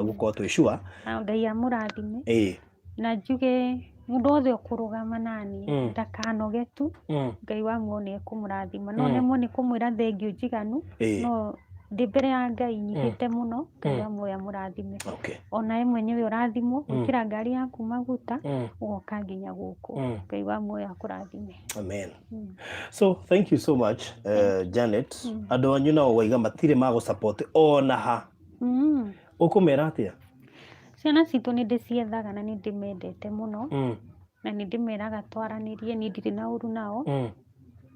gũkorwo twĩ sure. Ngai amũrathime. Na njuge mũndũ wothe ũkũrũgama nani ndakanoge tu Ngai wa muoya kũmũrathima no nemwo nĩ kũmwĩra thengio njiganu no ndĩ mbere ya Ngai nyihĩte mũno Ngai wa muoya mũrathime. Ona mwenyewe ũrathimwo gũkĩra ngari yaku maguta ũgoka nginya gũkũ Ngai wa muoya kũrathime. Amen. So thank you so much Janet. Andũ anyu nao waiga matirĩ magũ support ona ha ũkũmera atĩa? Ciana citũ nĩ ndĩciethaga na nĩ ndĩmendete mũno na nĩ ndĩmeraga twaranĩrie nĩ ndirĩ na ũru nao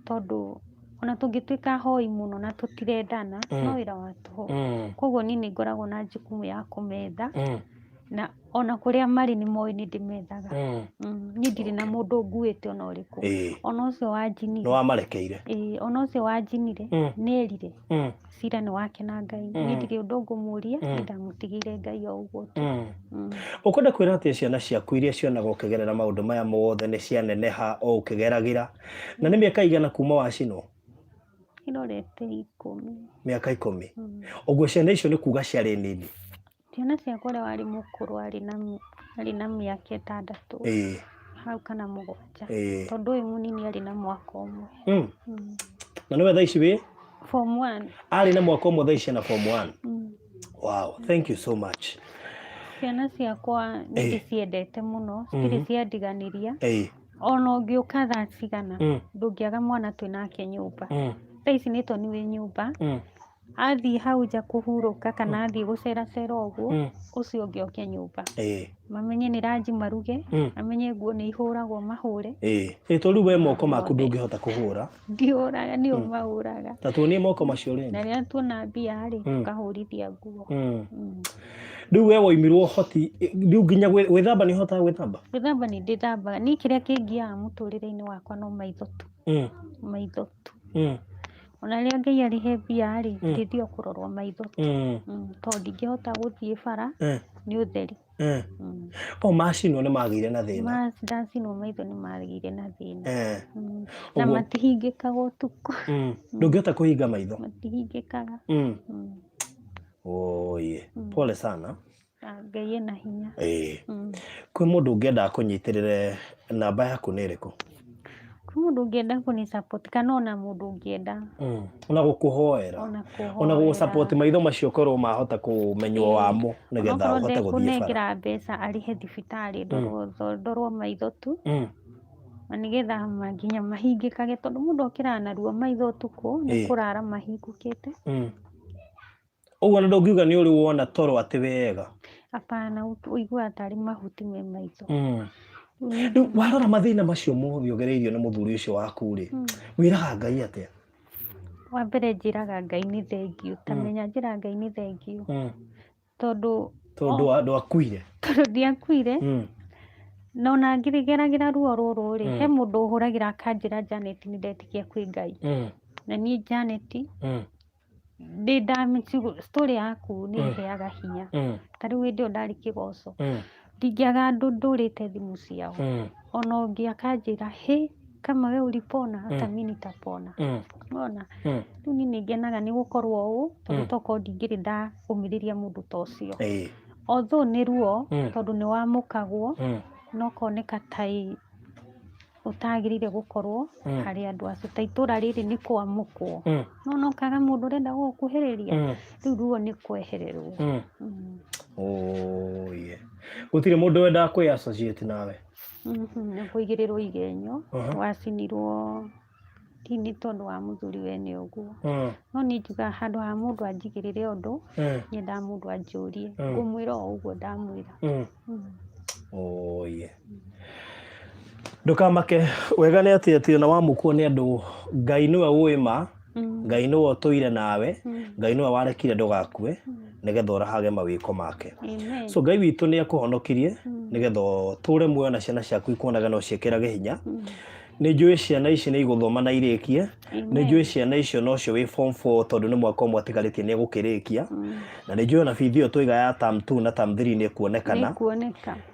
tondũ ona tũngĩtuĩka hoi mũno na tũtirendana no wĩra wa tũhũ. Koguo niĩ nĩ ngoragwo na jukumu ya kũmetha na ona kũrĩa marĩ nĩ moĩ nĩ ndĩmethaga. Niĩ ndirĩ na mũndũ nguĩte ona ũrĩkũ ona ũcio wanjinire. Nĩ wamarekeire? Ona ũcio wanjinire nĩerire cira nĩ wake na Ngai. Niĩ ndirĩ ũndũ ngũmũria nĩ ndamũtigĩire Ngai o ũguo tu. Ũkwenda kwĩra atĩa ciana ciaku iria cionaga ũkĩgerera maũndũ maya mothe nĩ cianeneha o ũkĩgeragĩra na nĩ mĩaka igana kuma wacinwo? Irorete 10. Mĩaka 10. Ũguo ciana icio nĩ kuga ciarĩ nini? Ciana ciakwa ũrĩa warĩ mũkũrũ arĩ na mĩaka 6 hau kana 7 tondũ ũyũ mũnini arĩ na mwaka ũmwe. Na nĩwe thaa ici wĩ? Form 1. Arĩ na mwaka ũmwe thaa ici na form 1. Wow, thank you so much. Ciana ciakwa nĩ ndĩciendete mũno citirĩ ciandiganĩria. Ona ũngĩũka thaa cigana ndũngĩaga mwana twĩnake nyũmba. Thaa ici nĩ Tony wĩ nyũmba athiĩ hau nja kũhurũka kana athiĩ gũceracera ũguo ũcio ũngĩ oke nyũmba mamenye nĩ ranji maruge amenye nguo nĩ ihũragwo mahũre to rĩu we moko maku ndũngĩhota kũhũra ndihũraga nĩo mahũraga ta tuonie moko macio rĩngĩ na rĩrĩa tuona mbia-rĩ tukahũrithia nguo rĩu we woimirwo hoti rĩu nginya gwĩthamba nĩ ũhotaga gwĩthamba gwĩthamba nĩ ndĩthambaga niĩ kĩrĩa kĩngiaga mũtũrĩre-inĩ wakwa no maitho tu maitho tu ona rĩrĩa Ngai arihe mbia-rĩ ndĩthiĩ kũrorwo maitho tu tondũ ndingĩhota gũthiĩ bara nĩ ũtheri macinwo nĩ magĩire na thĩna ndacinwo maitho nĩ magĩire na thĩna na matihingĩkaga ũtukũ ndũngĩhota kũhinga maitho matihingĩkaga pole sana Ngai ena hinya kwĩ mũndũ ũngĩenda kũnyitĩrĩre namba yaku nĩ ĩrĩkũ kwĩ mũndũ ũngĩenda kũni support kana ona mũndũ ũngĩenda ona gũkũhoera ona gũ support maitho macio korwo mahota kũmenywo wamo nĩgetha ũhote gũthiĩ bara kunengera mbeca arihe thibitarĩ ndorwo maitho tu na nĩgetha nginya mahingĩkage tondũ mũndũ okĩraga na ruo maitho ũtukũ nĩ kũrara mahingũkĩte ũguo na ndũngiuga nĩ ũrĩ wona toro atĩ wega apana ũiguaga tarĩ mahuti me maitho warora mathĩna macio mothe ũgereirio nĩ mũthuri ũcio waku-rĩ wĩraga Ngai atĩa wa mbere njĩraga Ngai nĩ thengiũ tamenya njĩra Ngai nĩ thengiũ tondũ akuire tondũ ndiakuire na ona ngĩgeragĩra ruo rũrũ-rĩ he mũndũ ũhũragĩra akanjĩra Janet nĩ ndetikia kwĩ Ngai na niĩ Janet story yaku nĩ ĩheaga hinya ta rĩu hĩndĩ ĩyo ndarĩ Kĩgoco ndingĩaga andũ ndũrĩte thimũ ciao ona ũngĩ akanjĩra kama we ulipona hata mimi nitapona unaona rĩu niĩ nĩngenaga nĩ gũkorwo ũũ tondũ tokorwo ndingĩrĩ ndaũmĩrĩria mũndũ ta ũcio although nĩ ruo tondũ nĩ wamũkagwo no koneka ta ũtagĩrĩire gũkorwo harĩ andũ acio ta itũra rĩrĩ nĩ kwamũkwo no nokaga mũndũ ũrenda gũkuhĩrĩria rĩu ruo nĩ kwehererwo gũtirĩ mũndũ wendaga kwĩ associate nawe nĩ kũigĩrĩrwo igenyo wacinirwo ti nĩ tondũ wa mũthuri wene ũguo no niĩ njugaga handũ ha mũndũ anjigĩrĩre ũndũ nyendaga mũndũ anjũrie ngũmwĩra o ũguo ndamwĩra ndũkamake wega nĩ atĩ ona wamũkwo nĩ andũ Ngai nĩwe ũĩ ma Ngai nĩwe ũtũire nawe Ngai nĩwe warekire ndũgakue nĩgetha ũrahage mawĩko make so Ngai witũ nĩ akũhonokirie nĩgetha ũtũre muoyo na ciana ciaku ikuonaga no ciĩkĩrage hinya nĩ njũĩ ciana ici nĩ igũthoma na irĩkie nĩ njũĩ ciana icio no cio wĩ form 4 tondũ nĩ mwaka ũmwe atigarĩtie nĩ egũkĩrĩkia na nĩ njũĩ ona bithi ĩyo tũiga ya term 2 na term 3 nĩ ĩkuonekana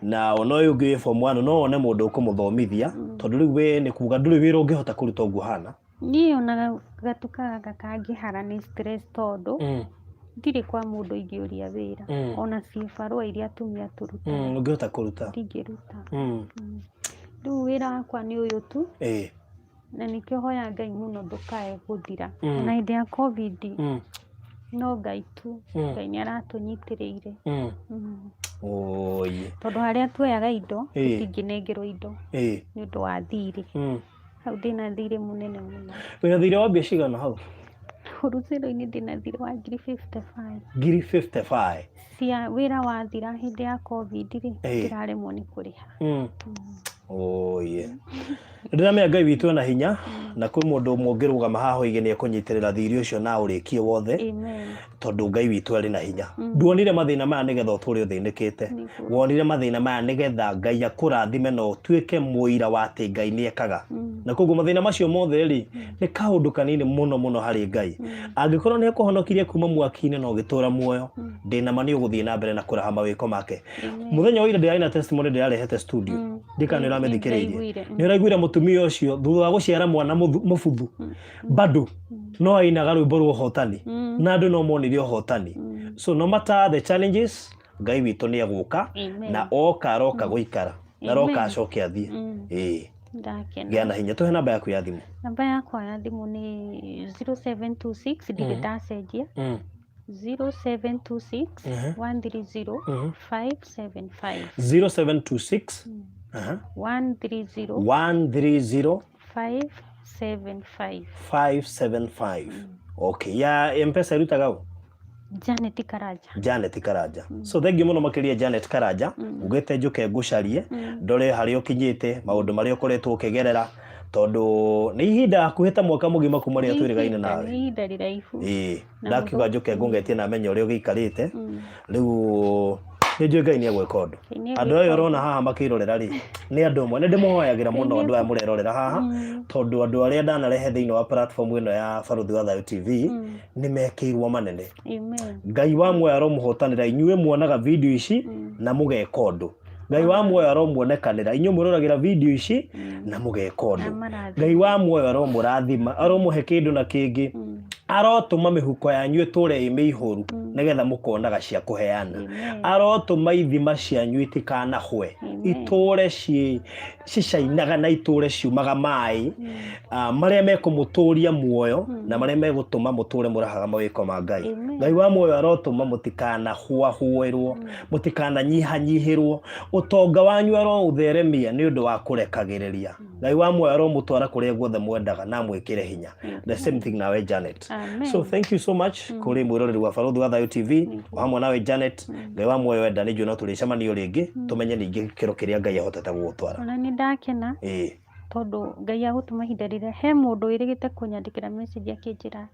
na ona ũyũ ũngĩ wĩ form 1 no one mũndũ ũkũmũthomithia tondũ rĩu we nĩ kuga ndũrĩ wĩra ũngĩhota kũruta ũguo hana niĩ ona gatukaga kangĩhara nĩ stress tondũ ndirĩ kwa mũndũ ingĩũria wĩra ona cibarua iria atumia tũrutaga ũngĩhota kũruta ndingĩruta rĩu wĩra wakwa nĩ ũyũ tu na nĩkĩo hoya Ngai mũno ndũkae gũthira na hĩndĩ ya COVID no Ngai tu Ngai nĩ aratũnyitĩrĩire tondũ harĩa tuoyaga indo tũtingĩnengerwo indo nĩ ũndũ wa thirĩ hau ndĩna thirĩ mũnene mũno wĩna thirĩ wa mbia cigana hau Rũcĩro-inĩ ndĩna thirĩ wa 55 ngiri 55 cia wĩra wathira hĩndĩ ya COVID-rĩ ndĩraremwo nĩ kũrĩha ndĩramenya Ngai witũ ena hinya na kwĩ mũndũ ũmwe ũngĩrũgama haha oige nĩ ekũnyitĩrĩra thirĩ ũcio na ũrĩkie wothe tondũ Ngai witũ arĩ na hinya nduonire mathĩna maya nĩgetha ũtũre ũthĩnĩkĩte wonire mathĩna maya nĩgetha Ngai akũrathime na ũtuĩke mũira wa atĩ Ngai nĩ ekaga na koguo mathĩna macio mothe-rĩ nĩ kaũndũ kanini mũno mũno harĩ Ngai angĩkorwo nĩ ekũhonokirie kuma mwaki-inĩ na ũgĩtũra muoyo ndĩnama nĩ ũgũthiĩ na mbere na kũraha mawĩko make mũthenya wa ira ndĩrarĩ na testimony ndĩrarehete studio ndikana nĩ ũramĩthikĩrĩirie nĩ ũraiguire mũtumia ũcio thutha wa gũciara mwana mũbuthu bado no ainaga rwĩmbo rwa ũhotani na andũ no monire ũhotani so no matter the challenges Ngai witũ nĩ egũka na aroka gũikara na aroka acoke athiĩ gĩa na hinya tũhe namba yaku ya thimũ namba yakwa ya thimũ nĩ 0726 ndirĩ ndacenjia 0726 130 575 0726 130 575 575 Okay, ya M-Pesa irutaga u? Janet Karanja. So thank you muno makiria Janet Karanja. Ugete njuke ngucarie ndore hari ukinyite maundu mari ukoretwo ukigerera tondu ni ihinda hakuhita mwaka mugima kuma ria twirigaine nawe. Ni ihinda riraihu. Ndakiuga njuke ngungetie na menye uria ugiikarite riu ni njui Ngai ni egweka undu andu ayo urona haha makirorera ri ni andu amwe ni ndimuhoyagira muno andu aya murerorera haha tondu andu aria ndanarehe thiini wa platform ino ya Baruthi wa Thayo TV ni mekirwo manene. Ngai wa muoyo aromuhotanira inyuĩ muonaga video ici na mugeka undu. Ngai wa muoyo aromuonekanira inyuĩ muroragira video ici na mugeka undu. Ngai wa muoyo aromurathima aromuhe kindu na kingi arotuma mihuko yanyu iture imiihuru nigetha mukonaga cia kuheana. Arotuma ithima cianyu itikanahwe iture cicainaga na iture ciumaga mai maria mekumuturia muoyo na maria megutuma muture murahaga mawiko ma Ngai. Ngai wa muoyo arotuma mutikanahuahũirwo mutikananyihanyihirwo utonga wanyu aroutheremia ni undu wa kurekagiriria. Ngai wa muoyo aromutwara kuria guothe mwendaga na mwikire hinya. The same thing nawe Janet. Amen. So thank you so much kuri mwiroreri wa Baruthi wa Thayo TV hamwe nawe Janet. Ngai wa muoyo wenda ni njuna tulicemanio ringi tumenye ningi kiro kiria Ngai ahotete gutwara. Ona ni ndakena tondu Ngai agutuma ihinda riria he mundu irigite kunyandikira message akinjira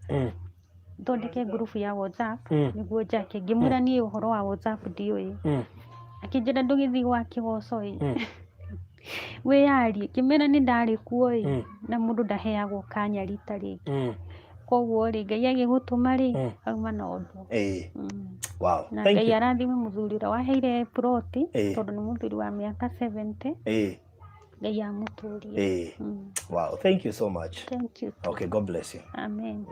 thondeke group ya WhatsApp niguo njake ngimwira ni uhoro wa WhatsApp ndiui akinjira ndugithi gwa kigoco wiyarie kimera ni ndari kuo na mundu ndaheagwo kanya rita ringi koguo ri Ngai agigutuma ri auma na undu. Wow. Na Ngai arathime muthurira waheire ploti tondu ni muthuri wa miaka 70. Ngai amuturie. Wow, thank you so much. Thank you. Okay, God bless you. Amen.